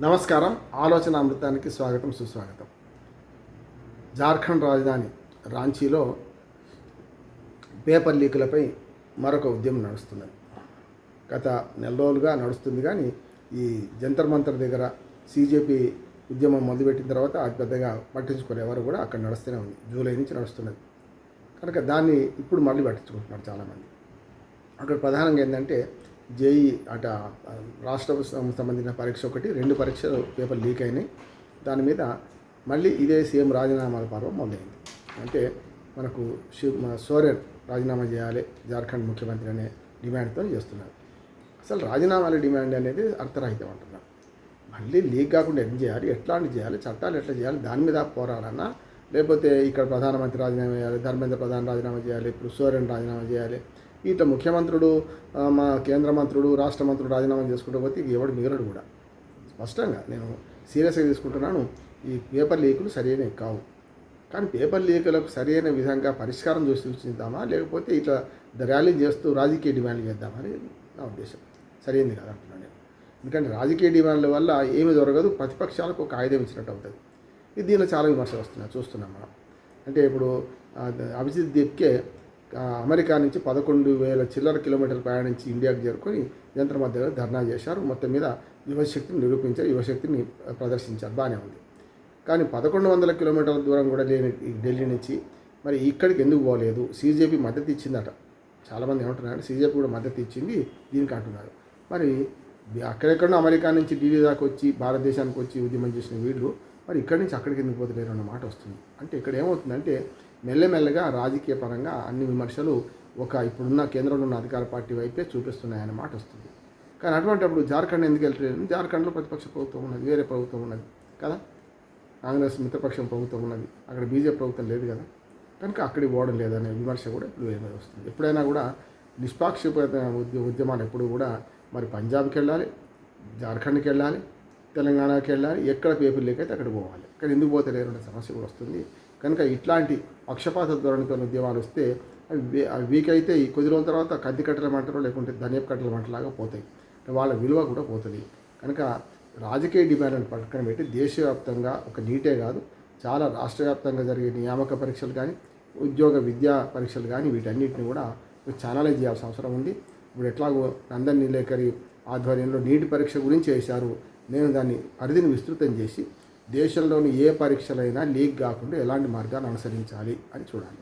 నమస్కారం. ఆలోచన అమృతానికి స్వాగతం, సుస్వాగతం. జార్ఖండ్ రాజధాని రాంచీలో పేపర్ లీకులపై మరొక ఉద్యమం నడుస్తున్నది. గత నెల రోజులుగా నడుస్తుంది. కానీ ఈ జంతర్ మంతర్ దగ్గర సీజేపీ ఉద్యమం మొదలుపెట్టిన తర్వాత అది పెద్దగా పట్టించుకునే ఎవరు కూడా అక్కడ నడుస్తూనే ఉంది. జూలై నుంచి నడుస్తున్నది కనుక దాన్ని ఇప్పుడు మళ్ళీ పట్టించుకుంటున్నారు చాలామంది. అక్కడ ప్రధానంగా ఏంటంటే జేఈ రాష్ట్ర సంబంధించిన పరీక్ష ఒకటి, 2 పరీక్షలు పేపర్ లీక్ అయినాయి. దాని మీద మళ్ళీ ఇదే సీఎం రాజీనామాల పర్వం మొదలైంది. అంటే మనకు సోరెన్ రాజీనామా చేయాలి జార్ఖండ్ ముఖ్యమంత్రి అనే డిమాండ్తో చేస్తున్నారు. అసలు రాజీనామాల డిమాండ్ అనేది అర్థరహితం అంటున్నారు. మళ్ళీ లీక్ కాకుండా ఏం చేయాలి, ఎట్లాంటి చేయాలి, చట్టాలు ఎట్లా చేయాలి, దాని మీద పోరాడన్నా, లేకపోతే ఇక్కడ ప్రధానమంత్రి రాజీనామా చేయాలి, ధర్మేంద్ర ప్రధాన్ రాజీనామా చేయాలి, ఇప్పుడు సోరెన్ రాజీనామా చేయాలి, ఇట్లా ముఖ్యమంత్రుడు, మా కేంద్ర మంత్రుడు, రాష్ట్ర మంత్రుడు రాజీనామా చేసుకుంటూ పోతే ఎవడు మిగలడు కూడా. స్పష్టంగా నేను సీరియస్గా తీసుకుంటున్నాను. ఈ పేపర్ లీకులు సరైనవి కావు. కానీ పేపర్ లీకులకు సరైన విధంగా పరిష్కారం చూద్దామా, లేకపోతే ఇట్లా ర్యాలీ చేస్తూ రాజకీయ డిమాండ్లు చేద్దామని నా ఉద్దేశం. సరైనది కాదు అంటున్నాను నేను. ఎందుకంటే రాజకీయ డిమాండ్ల వల్ల ఏమి దొరకదు, ప్రతిపక్షాలకు ఒక ఆయుధం ఇచ్చినట్టు అవుతుంది. దీనిలో చాలా విమర్శలు వస్తున్నాయి, చూస్తున్నాం మనం. అంటే ఇప్పుడు అభిజిత్ దీప్కే అమెరికా నుంచి 11,000 చిల్లర కిలోమీటర్లు ప్రయాణించి ఇండియాకు చేరుకొని జంతర్ మధ్యలో ధర్నా చేశారు. మొత్తం మీద యువశక్తిని నిరూపించారు, యువశక్తిని ప్రదర్శించారు, బాగానే ఉంది. కానీ 1100 కిలోమీటర్ల దూరం కూడా లేని ఢిల్లీ నుంచి మరి ఇక్కడికి ఎందుకు పోలేదు? సీజేపీ మద్దతు ఇచ్చిందట. చాలామంది ఏమంటున్నారు, సీజేపీ కూడా మద్దతు ఇచ్చింది దీనికి అంటున్నారు. మరి అక్కడెక్కడో అమెరికా నుంచి ఢిల్లీ దాకా వచ్చి భారతదేశానికి వచ్చి ఉద్యమం చేసిన వీళ్ళు మరి ఇక్కడి నుంచి అక్కడికి ఎందుకు పోతలేరు అన్న మాట వస్తుంది. అంటే ఇక్కడ ఏమవుతుందంటే మెల్లమెల్లగా రాజకీయ పరంగా అన్ని విమర్శలు ఇప్పుడున్న కేంద్రంలో ఉన్న అధికార పార్టీ వైపే చూపిస్తున్నాయన్న మాట వస్తుంది. కానీ అటువంటిప్పుడు జార్ఖండ్ ఎందుకు వెళ్తలేదు? జార్ఖండ్లో ప్రతిపక్ష ప్రభుత్వం ఉన్నది, వేరే ప్రభుత్వం ఉన్నది కదా, కాంగ్రెస్ మిత్రపక్షం ప్రభుత్వం ఉన్నది, అక్కడ బీజేపీ ప్రభుత్వం లేదు కదా, కనుక అక్కడికి పోవడం లేదనే విమర్శ కూడా ఇప్పుడు ఏమైనా వస్తుంది. ఎప్పుడైనా కూడా నిష్పాక్షికత ఉద్యమాలు ఎప్పుడు కూడా మరి పంజాబ్కి వెళ్ళాలి, జార్ఖండ్కి వెళ్ళాలి, తెలంగాణకి వెళ్ళాలి, ఎక్కడ పేపర్ లీక్ అయితే అక్కడ పోవాలి. కానీ ఎందుకు పోతలేరు అనే సమస్య కూడా వస్తుంది. కనుక ఇట్లాంటి పక్షపాత ధోరణితో ఉద్యమాలు వస్తే అవి వీక్ అయితే ఈ కొద్ది రోజుల తర్వాత కత్తి కట్టలమంటారో లేకుంటే ధనియపు కట్టలమంటలాగా పోతాయి, వాళ్ళ విలువ కూడా పోతుంది. కనుక రాజకీయ డిమాండ్లను పక్కన పెట్టి దేశవ్యాప్తంగా ఒక నీటే కాదు, చాలా రాష్ట్ర వ్యాప్తంగా జరిగే నియామక పరీక్షలు కానీ, ఉద్యోగ విద్యా పరీక్షలు కానీ, వీటన్నిటిని కూడా ఛానలైజ్ చేయాల్సిన అవసరం ఉంది. ఇప్పుడు ఎట్లాగో నందన్ నీలేకరి ఆధ్వర్యంలో నీటి పరీక్ష గురించి చేశారు. నేను దాన్ని పరిధిని విస్తృతం చేసి దేశంలోని ఏ పరీక్షలైనా లీక్ కాకుండా ఎలాంటి మార్గాన్ని అనుసరించాలి అని చూడాలి.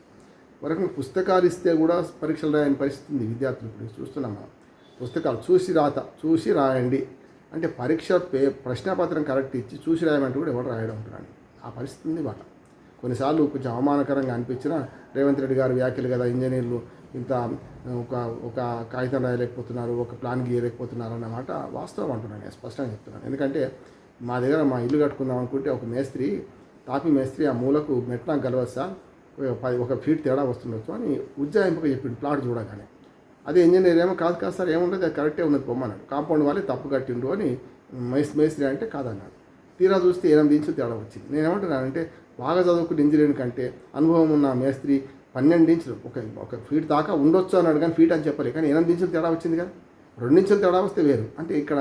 వరకు పుస్తకాలు ఇస్తే కూడా పరీక్షలు రాయని పరిస్థితి ఉంది విద్యార్థులు. ఇప్పుడు చూస్తున్నాం మనం. పుస్తకాలు చూసి రాయండి అంటే పరీక్ష ప్రశ్నపత్రం కరెక్ట్ ఇచ్చి చూసి రాయమంటే కూడా ఎవరు రాయడం ఉంటున్నాను. ఆ పరిస్థితి ఉంది వాళ్ళ. కొన్నిసార్లు కొంచెం అవమానకరంగా అనిపించినా రేవంత్ రెడ్డి గారు వ్యాఖ్యలు కదా, ఇంజనీర్లు ఇంత ఒక కాగితం రాయలేకపోతున్నారు, ఒక ప్లాన్ గీయలేకపోతున్నారు అన్నమాట వాస్తవం అంటున్నాను, నేను స్పష్టంగా చెప్తున్నాను. ఎందుకంటే మా దగ్గర మా ఇల్లు కట్టుకుందాం అనుకుంటే ఒక మేస్త్రి, తాపి మేస్త్రి ఆ మూలకు మెట్లా గలవచ్చా, ఒక ఫీట్ తేడా వస్తుండొచ్చు అని ఉజ్జాయింపుగా చెప్పిండు ప్లాట్ చూడగానే. అదే ఇంజనీర్ ఏమో కాదు సార్, ఏముండదు, అది కరెక్టే ఉన్నది పొమ్మన్నాడు. కాంపౌండ్ వాళ్ళే తప్పు కట్టిండ్రు అని మేస్త్రి అంటే కాదన్నాడు. తీరా చూస్తే 8 ఇంచులు తేడా వచ్చింది. నేనేమంటున్నానంటే బాగా చదువుకున్న ఇంజనీర్ కంటే అనుభవం ఉన్న మేస్త్రి 12 ఇంచులు ఒక ఫీట్ దాకా ఉండొచ్చు అన్నాడు, కానీ ఫీట్ అని చెప్పలేదు. కానీ 8 ఇంచులు తేడా వచ్చింది కదా, 2 ఇంచులు తేడా వస్తే వేరు. అంటే ఇక్కడ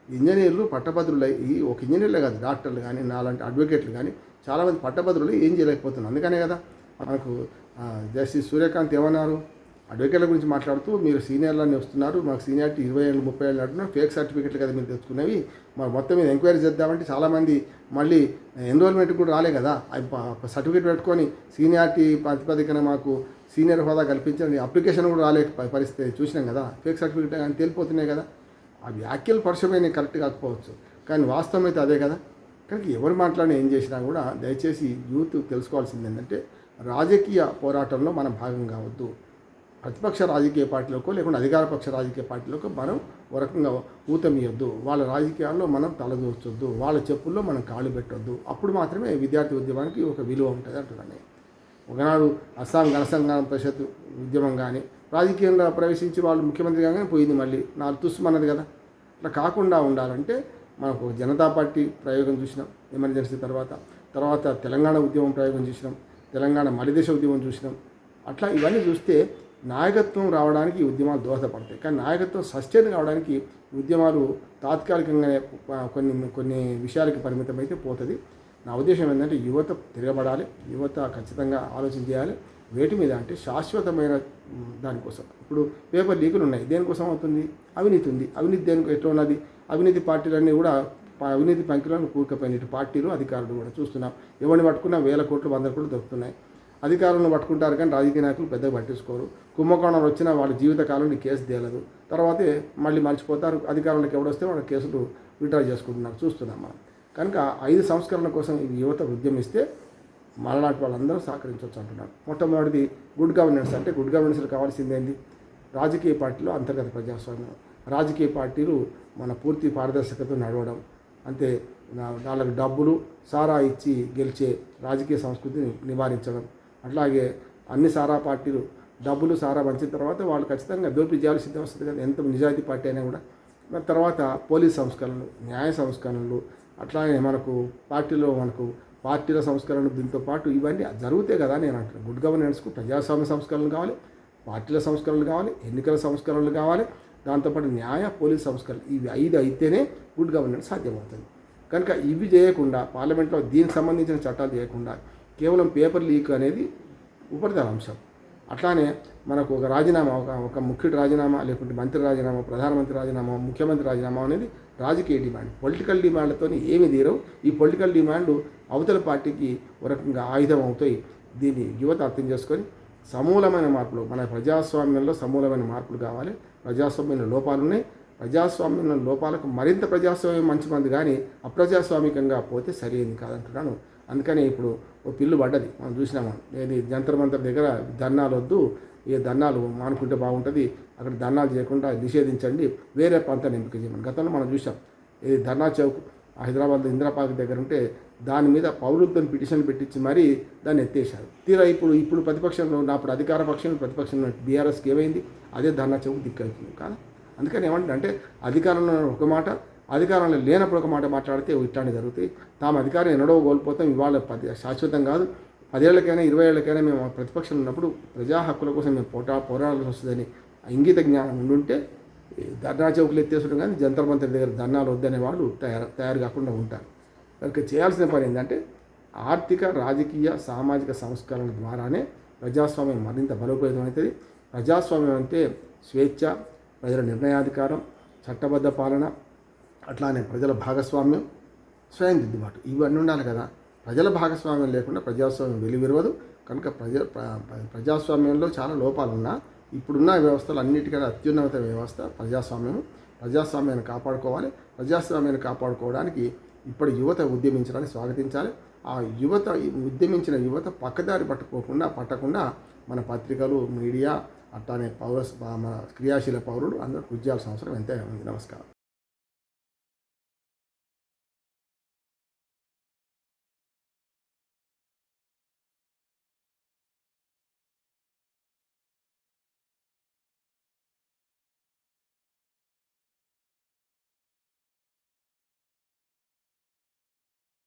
ఇంజనీర్లు పట్టభద్రులు, ఈ ఒక ఇంజనీర్లే కాదు, డాక్టర్లు కానీ, నాలాంటి అడ్వకేట్లు కానీ చాలామంది పట్టభద్రులు ఏం చేయలేకపోతున్నారు. అందుకనే కదా మనకు జస్టిస్ సూర్యకాంత్ ఏమన్నారు, అడ్వకేట్ల గురించి మాట్లాడుతూ మీరు సీనియర్లన్నీ వస్తున్నారు, మాకు సీనియారిటీ 20 ఏళ్ళు 30 ఏళ్ళు అంటున్నారు, ఫేక్ సర్టిఫికెట్లు కదా మీరు తెచ్చుకునేవి, మరి మొత్తం మీద ఎంక్వైరీ చేద్దామంటే చాలామంది మళ్ళీ ఎన్రోల్మెంట్ కూడా రాలే కదా, సర్టిఫికేట్ పెట్టుకొని సీనియారిటీ ప్రాతిపదికన మాకు సీనియర్ హోదా కల్పించండి అప్లికేషన్ కూడా రాలే పరిస్థితి చూసినాం కదా, ఫేక్ సర్టిఫికేట్ అని తేలిపోతున్నాయి కదా. ఆ వ్యాఖ్యలు పరుషమైన కరెక్ట్ కాకపోవచ్చు, కానీ వాస్తవం అయితే అదే కదా. కనుక ఎవరు మాట్లాడినా ఏం చేసినా కూడా దయచేసి యూత్ తెలుసుకోవాల్సింది ఏంటంటే రాజకీయ పోరాటంలో మనం భాగం కావద్దు. ప్రతిపక్ష రాజకీయ పార్టీలకు లేకుంటే అధికారపక్ష రాజకీయ పార్టీలకు మనం ఒక రకంగా ఊతమియొద్దు, వాళ్ళ రాజకీయాల్లో మనం తలదూర్చొద్దు, వాళ్ళ చెప్పుల్లో మనం కాళ్ళు పెట్టొద్దు. అప్పుడు మాత్రమే విద్యార్థి ఉద్యమానికి ఒక విలువ ఉంటుంది అంటున్నాను. ఒకనాడు అస్సాం గణసంఘం పరిషత్ ఉద్యమం కానీ రాజకీయంగా ప్రవేశించి వాళ్ళు ముఖ్యమంత్రి కాగానే పోయింది, మళ్ళీ 4 తుస్సుమన్నది కదా. అట్లా కాకుండా ఉండాలంటే మనకు జనతా పార్టీ ప్రయోగం చూసినాం ఎమర్జెన్సీ తర్వాత తెలంగాణ ఉద్యమం ప్రయోగం చూసినాం, తెలంగాణ మలిదేశ ఉద్యమం చూసినాం. అట్లా ఇవన్నీ చూస్తే నాయకత్వం రావడానికి ఈ ఉద్యమాలు దోహదపడతాయి. కానీ నాయకత్వం సస్టైన్ కావడానికి ఉద్యమాలు తాత్కాలికంగానే కొన్ని కొన్ని విషయాలకి పరిమితమైతే పోతుంది. నా ఉద్దేశం ఏంటంటే యువత తిరగబడాలి, యువత ఖచ్చితంగా ఆలోచన చేయాలి. వేటి మీద అంటే శాశ్వతమైన దానికోసం. ఇప్పుడు పేపర్ లీకులు ఉన్నాయి, దేనికోసం అవుతుంది? అవినీతి ఉంది. అవినీతి దేనికి ఎట్లా ఉన్నది? అవినీతి పార్టీలన్నీ కూడా అవినీతి పంకిలను కూరుకుపోయిన ఇటు పార్టీలు అధికారులు కూడా చూస్తున్నాం. ఎవరిని పట్టుకున్నా 1000 కోట్లు 100 కోట్లు దొరుకుతున్నాయి. అధికారులను పట్టుకుంటారు కానీ రాజకీయ నాయకులు పెద్దగా పట్టించుకోరు. కుంభకోణాలు వచ్చినా వాళ్ళ జీవితకాలంలో కేసు తేలదు, తర్వాతే మళ్ళీ మర్చిపోతారు. అధికారంలోకి ఎవడొస్తే వాళ్ళ కేసులు విత్డ్రా చేసుకుంటున్నారు, చూస్తున్నాం మనం. కనుక 5 సంస్కరణ కోసం ఈ యువత ఉద్యమిస్తే మనలాంటి వాళ్ళందరూ సహకరించవచ్చు అంటున్నారు. మొట్టమొదటిది గుడ్ గవర్నెన్స్. అంటే గుడ్ గవర్నెన్స్లో కావాల్సింది ఏంటి? రాజకీయ పార్టీలు అంతర్గత ప్రజాస్వామ్యం. రాజకీయ పార్టీలు మన పూర్తి పారదర్శకతతో నడవడం, అంతే. వాళ్ళకి డబ్బులు సారా ఇచ్చి గెలిచే రాజకీయ సంస్కృతిని నివారించడం. అట్లాగే అన్ని సారా పార్టీలు డబ్బులు సారా పంచిన తర్వాత వాళ్ళు ఖచ్చితంగా దోపిడీ చేయాల్సి సిద్ధం వస్తుంది కదా, ఎంత నిజాయితీ పార్టీ అయినా కూడా. తర్వాత పోలీస్ సంస్కరణలు, న్యాయ సంస్కరణలు, అట్లాగే మనకు పార్టీల సంస్కరణలు, దీంతో పాటు ఇవన్నీ జరుగుతాయి కదా నేను అంటున్నాను. గుడ్ గవర్నెన్స్కు ప్రజాస్వామ్య సంస్కరణలు కావాలి, పార్టీల సంస్కరణలు కావాలి, ఎన్నికల సంస్కరణలు కావాలి, దాంతోపాటు న్యాయ పోలీస్ సంస్కరణలు. ఇవి 5 అయితేనే గుడ్ గవర్నెన్స్ సాధ్యమవుతుంది. కనుక ఇవి చేయకుండా, పార్లమెంట్లో దీనికి సంబంధించిన చట్టాలు చేయకుండా కేవలం పేపర్ లీక్ అనేది ఉపరితల అంశం. అట్లానే మనకు ఒక రాజీనామా, ఒక ముఖ్యుడి రాజీనామా, లేకుంటే మంత్రి రాజీనామా, ప్రధానమంత్రి రాజీనామా, ముఖ్యమంత్రి రాజీనామా అనేది రాజకీయ డిమాండ్. పొలిటికల్ డిమాండ్లతో ఏమి తీరవు. ఈ పొలిటికల్ డిమాండ్ అవతల పార్టీకి ఒక రకంగా ఆయుధం అవుతాయి. దీన్ని యువత అర్థం చేసుకొని సమూలమైన మార్పులు, మన ప్రజాస్వామ్యంలో సమూలమైన మార్పులు కావాలి. ప్రజాస్వామ్యంలో లోపాలు ఉన్నాయి. ప్రజాస్వామ్యంలో లోపాలకు మరింత ప్రజాస్వామ్యం మంచిమంది, కానీ అప్రజాస్వామికంగా పోతే సరైనది కాదంటున్నాను. అందుకని ఇప్పుడు ఓ పిల్లు పడ్డది, మనం చూసినాము. ఏది జంతర్ మంతర్ దగ్గర ధర్నాలు వద్దు, ఏ ధర్నాలు మానుకుంటే బాగుంటుంది, అక్కడ ధర్నాలు చేయకుండా నిషేధించండి, వేరే ప్రాంతాన్ని ఎంపిక చేయమని గతంలో మనం చూసాం. ఇది ధర్నా చౌక్ హైదరాబాద్లో ఇందిరా పార్క్ దగ్గర ఉంటే దాని మీద పౌరులతో పిటిషన్లు పెట్టించి మరీ దాన్ని ఎత్తేసారు. తీరా ఇప్పుడు ప్రతిపక్షంలో ఉన్నప్పుడు అధికార పక్షంలో ప్రతిపక్షంలో బీఆర్ఎస్కి ఏమైంది? అదే ధర్నా చౌక్ దిక్కవుతుంది కాదు. అందుకని ఏమంటే అధికారంలో ఒక మాట, అధికారంలో లేనప్పుడు ఒక మాట మాట్లాడితే ఇట్లాంటి జరుగుతాయి. తాము అధికారం ఎన్నడో కోల్పోతాం. ఇవాళ శాశ్వతం కాదు. 10 ఏళ్ళకైనా 20 ఏళ్ళకైనా మేము ప్రతిపక్షంలో ఉన్నప్పుడు ప్రజా హక్కుల కోసం మేము పోరాడాల్సి వస్తుందని ఇంగిత జ్ఞానం ఉండుంటే ధర్నా చౌకులు ఎత్తేసడం, కానీ జంతర్ మంతర్ దగ్గర ధర్నాలు వద్దనే వాళ్ళు తయారు కాకుండా ఉంటారు. కనుక చేయాల్సిన పని ఏంటంటే ఆర్థిక, రాజకీయ, సామాజిక సంస్కరణ ద్వారానే ప్రజాస్వామ్యం మరింత బలోపేతం అవుతుంది. ప్రజాస్వామ్యం అంటే స్వేచ్ఛ, ప్రజల నిర్ణయాధికారం, చట్టబద్ధ పాలన, అట్లానే ప్రజల భాగస్వామ్యం, స్వయం దిద్దుబాటు, ఇవన్నీ ఉండాలి కదా. ప్రజల భాగస్వామ్యం లేకుండా ప్రజాస్వామ్యం వెలువరవదు. కనుక ప్రజాస్వామ్యంలో చాలా లోపాలు ఉన్నా ఇప్పుడున్న వ్యవస్థలు అన్నిటికన్నా అత్యున్నత వ్యవస్థ ప్రజాస్వామ్యం. ప్రజాస్వామ్యాన్ని కాపాడుకోవాలి. ప్రజాస్వామ్యాన్ని కాపాడుకోవడానికి ఇప్పటి యువత ఉద్యమించడాన్ని స్వాగతించాలి. ఆ యువత ఉద్యమించిన యువత పక్కదారి పట్టకుండా మన పత్రికలు, మీడియా, అట్లానే మన క్రియాశీల పౌరులు అందరూ కృషి చేయాల్సిన అవసరం ఎంతైనా ఉంది. నమస్కారం.